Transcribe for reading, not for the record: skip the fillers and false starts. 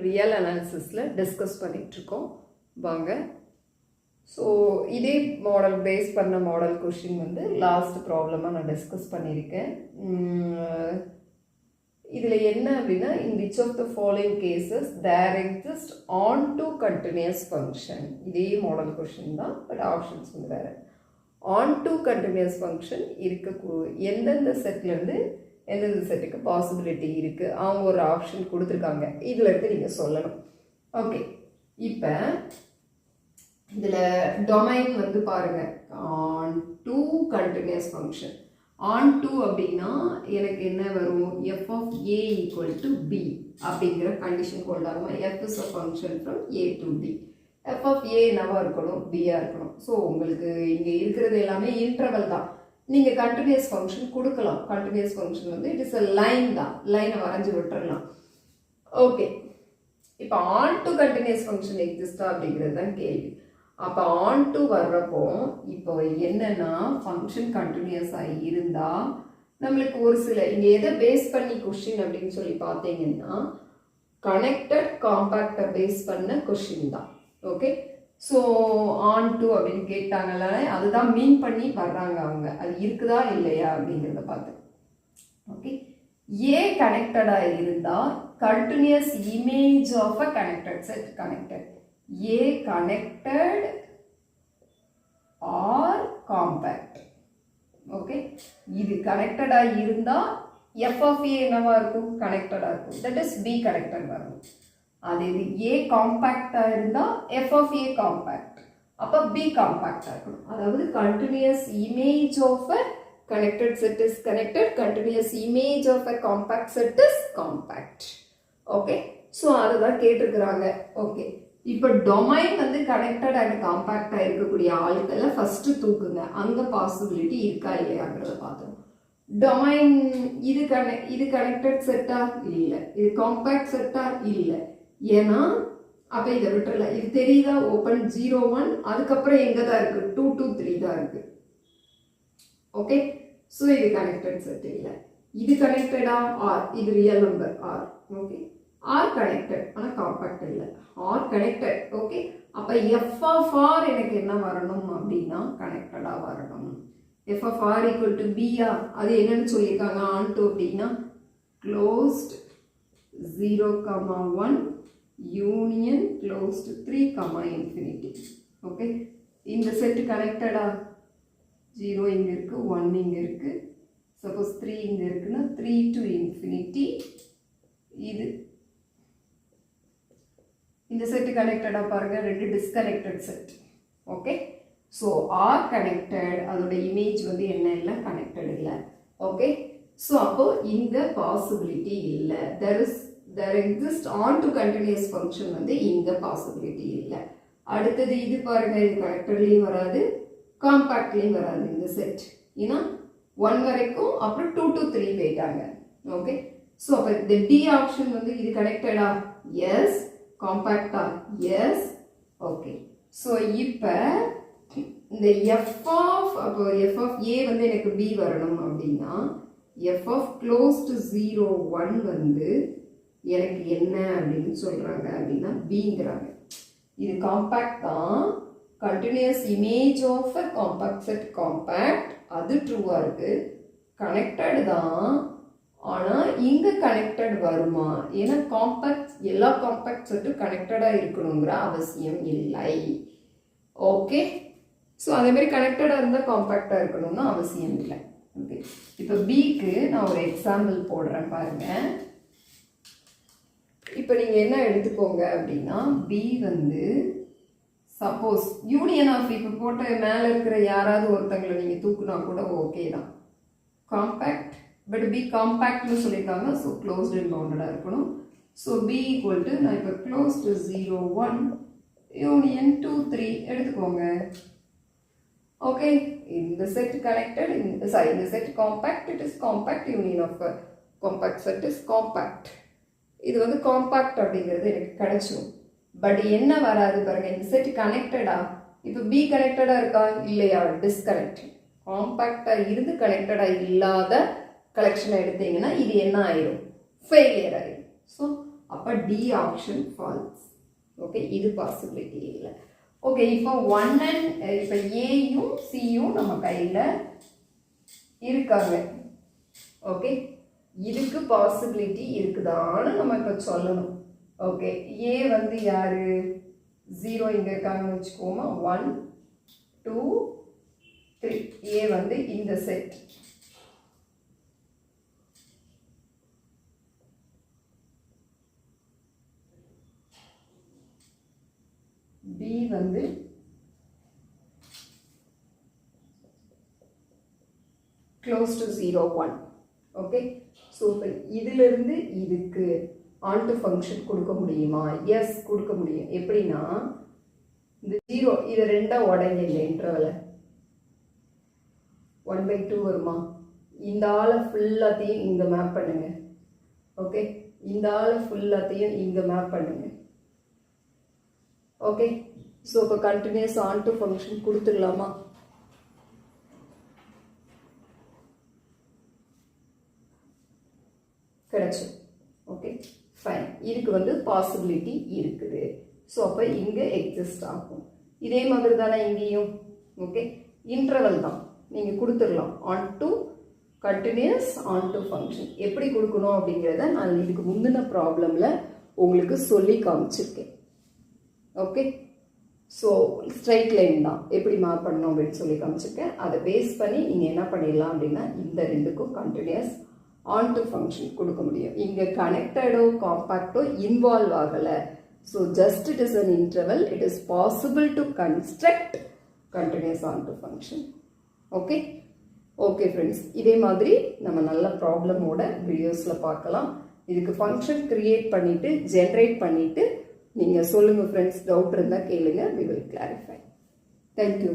Real அனாலிசிஸில் discuss பண்ணிகிட்ருக்கோம் வாங்க. So இதே மாடல் பேஸ் பண்ண மாடல் கொஷின் வந்து லாஸ்ட் ப்ராப்ளமாக நான் டிஸ்கஸ் பண்ணியிருக்கேன். இதில் என்ன அப்படின்னா, in which of the following cases there exist on to continuous function. இதே மாடல் கொஷின் தான், பட் ஆப்ஷன்ஸ் வந்து வேறு. ஆன் டு கண்டினியூஸ் ஃபங்க்ஷன் எந்தெந்த செட்லேருந்து எந்தெந்த செட்டுக்கு பாசிபிலிட்டி இருக்குது, அவங்க ஒரு ஆப்ஷன் கொடுத்துருக்காங்க. இதில் இருந்து நீங்கள் சொல்லணும். ஓகே, இப்போ இதில் டொமைன் வந்து பாருங்கள், on to continuous function. Onto அப்படின்னா எனக்கு என்ன வரும், f of a equal to b அப்படிங்கிற கண்டிஷன் கொண்டாங்க. F is a function from a to b. F of a என்னவா இருக்கணும், பியாக இருக்கணும். ஸோ உங்களுக்கு இங்கே இருக்கிறது எல்லாமே இன்டர்வல் தான். நீங்கள் கண்டினியூஸ் ஃபங்க்ஷன் கொடுக்கலாம். கண்டினியூஸ் ஃபங்க்ஷன் வந்து இட் இஸ் அ லைன் தான், லைனை வரைஞ்சி விட்டுறலாம். ஓகே, இப்போ ஆன் டு கண்டினியூஸ் ஃபங்க்ஷன் எக்ஸிஸ்டா அப்படிங்கிறது தான் கேள்வி. அப்போ ஆன் டு வர்றப்போ இப்போ என்னன்னா, ஃபங்க்ஷன் கண்டினியூஸாக இருந்தால் நம்மளுக்கு ஒரு சில இங்கே எதை பேஸ் பண்ணி கொஷின் அப்படின்னு சொல்லி பார்த்தீங்கன்னா, கனெக்டட் காம்பேக்டை பேஸ் பண்ண கொஷின் தான். ஓகே, ஸோ ஆன் டு அப்படின்னு கேட்டாங்கல்ல, அதுதான் மீன் பண்ணி வர்றாங்க அவங்க. அது இருக்குதா இல்லையா அப்படிங்கிறத பார்த்து. ஓகே, ஏ கனெக்டடாக இருந்தால் continuous image of a connected set connected. A connected or compact. Okay, இது கனெக்டடா இருந்தா f of a என்னவா இருக்கும், கனெக்டடா இருக்கும். தட் இஸ் b கனெக்டட் வரும். அதே இது a காம்பாக்டா இருந்தா f of a காம்பாக்ட், அப்ப b காம்பாக்டா இருக்கணும். அதாவது continuous image of a connected set is connected, continuous image of a compact set is compact. Okay, so அதுதான் கேட்டிருக்கிறாங்க. ஓகே, இப்போ டொமைன் வந்து கனெக்டட் அண்ட் காம்பேக்டாக இருக்கக்கூடிய ஆட்களை ஃபஸ்ட்டு தூக்குங்க. அங்கே பாசிபிலிட்டி இருக்கா இல்லையாங்கிறத பார்த்தோம். டொமைன் இது கனெக்டட் செட்டா இல்லை, இது காம்பேக்ட் செட்டா இல்லை. ஏன்னா அப்போ இதை விட்டுறல. இது தெரியுதா, ஓப்பன் 0 1, அதுக்கப்புறம் எங்கே தான் இருக்குது, 2 2 3 தான் இருக்குது. ஓகே, ஸோ இது கனெக்டட் செட் இல்லை. இது கனெக்டடா ஆர், இது real number r. Okay, r connected ஆனால் காம்பேக்ட் இல்லை, ஆர் கனெக்டட். ஓகே, அப்போ எஃப் ஆஃப் ஆர் எனக்கு என்ன வரணும் அப்படின்னா கனெக்டடாக வரணும். F of r equal to பிஆ, அது என்னன்னு சொல்லியிருக்காங்க ஆன் டு அப்படின்னா closed 0, 1 union closed 3, infinity. Okay, இந்த செட்டு கனெக்டடா, 0 இங்கே இருக்குது, 1 இங்கே இருக்குது. சப்போஸ் 3 இங்கே இருக்குன்னா 3 to இன்ஃபினிட்டி. இது இந்த செட் கனெக்டடா பாருங்க, ரெண்டு disconnected set. Okay, so R connected, அதோட இமேஜ் வந்து என்ன இல்லை, கனெக்டட் இல்லை. ஓகே, ஸோ அப்போ இங்க பாசிபிலிட்டி இல்லை. there exist on to continuous function வந்து இங்க பாசிபிலிட்டி இல்லை. அடுத்தது இது பாருங்க, இது கனெக்டட்லையும் வராது, காம்பாக்ட்லையும் வராது இந்த செட். ஏன்னா 1 வரைக்கும், அப்புறம் 2 to 3 போயிட்டாங்க. ஓகே, ஸோ அப்போ இந்த டி ஆப்ஷன் வந்து இது கனெக்டடா, எஸ். காம்பாக்டா, எஸ். ஓகே, ஸோ இப்போ இந்த எஃப் ஆஃப், அப்போ எஃப் ஆஃப் ஏ வந்து எனக்கு பி வரணும் அப்படின்னா எஃப் ஆஃப் க்ளோஸ் டு 0 1 வந்து எனக்கு என்ன அப்படின்னு சொல்கிறாங்க அப்படின்னா பிங்கிறாங்க. இது காம்பாக்ட் தான், continuous image of a compact set compact, அது ட்ரூவாக இருக்குது. கனெக்டட் தான், ஆனால் இங்கே கனெக்டட் வருமா? ஏன்னா காம்பாக்ட், எல்லா காம்பாக்ட் செட்டும் கனெக்டடாக இருக்கணுங்கிற அவசியம் இல்லை. ஓகே, ஸோ அதேமாதிரி கனெக்டடாக இருந்தால் காம்பாக்டாக இருக்கணும்னு அவசியம் இல்லை. ஓகே, இப்போ பிக்கு நான் ஒரு எக்ஸாம்பிள் போடுறேன் பாருங்கள். இப்போ நீங்கள் என்ன எடுத்துக்கோங்க அப்படின்னா, பி வந்து சப்போஸ் யூனியன் ஆஃப், இப்போ போட்ட மேலே இருக்கிற யாராவது ஒருத்தங்களை நீங்கள் தூக்குனா கூட ஓகே தான், காம்பாக்ட். பட் பி காம்பாக்ட்னு சொல்லியிருக்காங்க, ஸோ க்ளோஸ்ட் அண்ட் பவுண்டடாக இருக்கணும். ஸோ பி ஈக்குவல் டு, நான் இப்போ க்ளோஸ்டு 0 1 யூனியன் 2 3 எடுத்துக்கோங்க. ஓகே, இந்த செட் கனெக்டட், இந்த set compact, it is compact union of compact set is compact. இது வந்து காம்பாக்ட் அப்படிங்கிறது எனக்கு கிடைச்சிடும். பட் என்ன வராது பாருங்க, இந்த செட் கனெக்டடா, இப்போ பி கனெக்டடா இருக்கா இல்லையா, டிஸ்கனெக்ட். காம்பாக்டாக இருந்து கனெக்டடாக இல்லாத கலெக்ஷனை எடுத்தீங்கன்னா இது என்ன ஆயிடும், ஃபெயிலியர் ஆயிடும். ஸோ அப்போ டி ஆப்ஷன் ஃபால்ஸ். ஓகே, இது பாசிபிலிட்டி இல்லை. ஓகே, இப்போ 1 and இப்போ ஏயும் சியும் நம்ம கையில் இருக்காங்க. ஓகே, இதுக்கு பாசிபிலிட்டி இருக்குதான்னு நம்ம இப்போ சொல்லணும். ஓகே, ஏ வந்து யாரு 0 இங்கே இருக்காங்கன்னு வச்சுக்கோமா. 1 2 3 ஏ வந்து இந்த செட். பி வந்து close to 0 1. ஓகே, ஸோ இப்போ இதிலிருந்து இதுக்கு ஆன்டு ஃபங்க்ஷன் கொடுக்க முடியுமா? எஸ், கொடுக்க முடியும். எப்படின்னா இந்த 0 இது ரெண்டாக உடைங்க இல்லை இன்டர்வலை 1/2 வருமா? இந்த ஆளை ஃபுல்லாத்தையும் இங்கே மேப் பண்ணுங்க. ஓகே, இந்த ஆளை ஃபுல்லாத்தையும் இங்கே மேப் பண்ணுங்க. ஓகே, ஸோ இப்போ கண்டினியூஸ் ஆன்டு ஃபங்க்ஷன் கொடுத்துடலாமா? கிடைச்சு. Okay, fine. இதுக்கு வந்து பாசிபிலிட்டி இருக்குது. ஸோ அப்போ இங்கே எக்ஸிஸ்ட் ஆகும். இதே மாதிரி தானே இங்கேயும். ஓகே, இன்டர்வல் தான் நீங்கள் கொடுத்துடலாம். On to continuous on to function எப்படி கொடுக்கணும் அப்படிங்கிறத நான் இதுக்கு முந்தின ப்ராப்ளமில் உங்களுக்கு சொல்லி காமிச்சிருக்கேன். ஓகே, ஸோ ஸ்ட்ரைட் லைன் தான் எப்படி மார்க் பண்ணணும் அப்படின்னு சொல்லி காமிச்சிருக்கேன். அதை பேஸ் பண்ணி நீங்கள் என்ன பண்ணிடலாம் அப்படின்னா இந்த ரெண்டுக்கும் கண்டினியூஸ் ஆன் டு ஃபங்க்ஷன் கொடுக்க முடியும். இங்கே கனெக்டடோ காம்பேக்டோ இன்வால்வ் ஆகலை. So just it is an interval. It is possible to construct continuous on to function. Okay, okay friends, இதே மாதிரி நம்ம நல்ல ப்ராப்ளமோட வீடியோஸில் பார்க்கலாம். இதுக்கு ஃபங்க்ஷன் கிரியேட் பண்ணிவிட்டு ஜென்ரேட் பண்ணிவிட்டு நீங்கள் சொல்லுங்கள் ஃப்ரெண்ட்ஸ். டவுட் இருந்தால் கேளுங்க. we will clarify. Thank you.